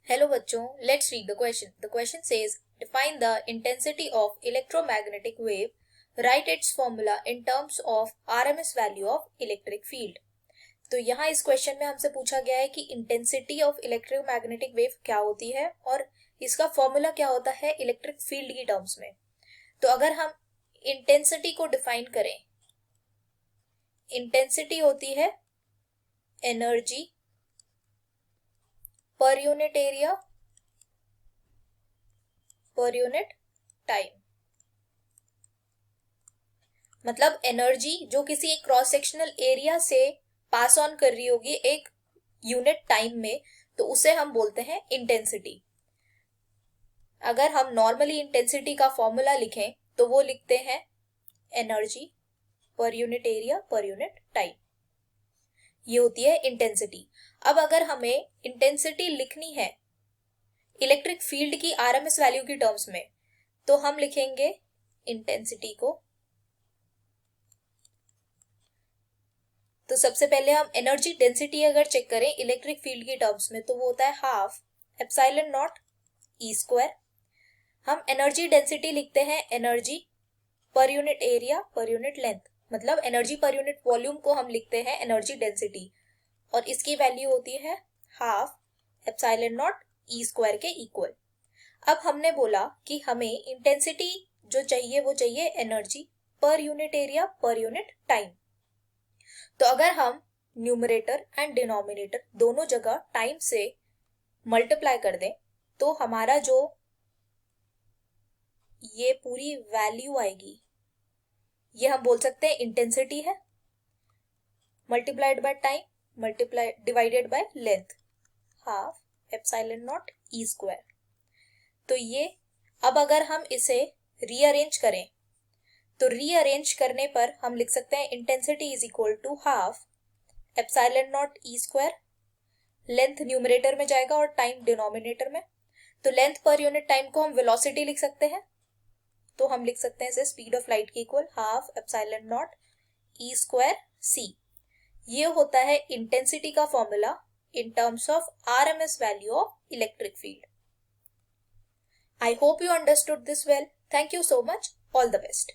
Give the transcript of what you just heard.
Hello बच्चों, let's read the question. The question says, define the intensity of electromagnetic wave. Write its formula in terms of RMS value of electric field. तो यहाँ इस question में हमसे पूछा गया है कि इंटेंसिटी ऑफ इलेक्ट्रोमैग्नेटिक वेव क्या होती है और इसका फॉर्मूला क्या होता है इलेक्ट्रिक फील्ड की टर्म्स में। तो अगर हम इंटेंसिटी को डिफाइन करें, इंटेंसिटी होती है energy per unit area per unit time. मतलब एनर्जी जो किसी एक क्रॉस सेक्शनल एरिया से पास ऑन कर रही होगी एक यूनिट टाइम में, तो उसे हम बोलते हैं इंटेंसिटी। अगर हम नॉर्मली इंटेंसिटी का फॉर्मूला लिखें तो वो लिखते हैं energy per unit area per unit time. ये होती है इंटेंसिटी। अब अगर हमें इंटेंसिटी लिखनी है इलेक्ट्रिक फील्ड की आरएमएस वैल्यू की टर्म्स में, तो हम लिखेंगे इंटेंसिटी को, तो सबसे पहले हम एनर्जी डेंसिटी अगर चेक करें इलेक्ट्रिक फील्ड की टर्म्स में, तो वो होता है half epsilon not E square. हम एनर्जी डेंसिटी लिखते हैं energy per unit area per unit length, मतलब एनर्जी पर यूनिट वॉल्यूम को हम लिखते हैं एनर्जी डेंसिटी, और इसकी वैल्यू होती है half epsilon not E square के इक्वल। अब हमने बोला कि हमें इंटेंसिटी जो चाहिए वो चाहिए energy per unit area per unit time. तो अगर हम न्यूमरेटर एंड डिनोमिनेटर दोनों जगह टाइम से मल्टीप्लाई कर दें तो हमारा जो ये पूरी वैल्यू आएगी ये हम बोल सकते हैं इंटेंसिटी है, multiplied by time multiply divided by length, half epsilon not E square. तो ये अब अगर हम इसे रीअरेंज करें तो रीअरेंज करने पर हम लिख सकते हैं intensity is equal to half epsilon not E square, length numerator में जाएगा और टाइम डिनोमिनेटर में। तो लेंथ पर यूनिट टाइम को हम वेलोसिटी लिख सकते हैं, तो हम लिख सकते हैं इसे स्पीड ऑफ लाइट के equal half epsilon not E square C. ये होता है इंटेंसिटी का formula in terms of RMS value of electric field. I hope you understood this well. Thank you so much. All the best.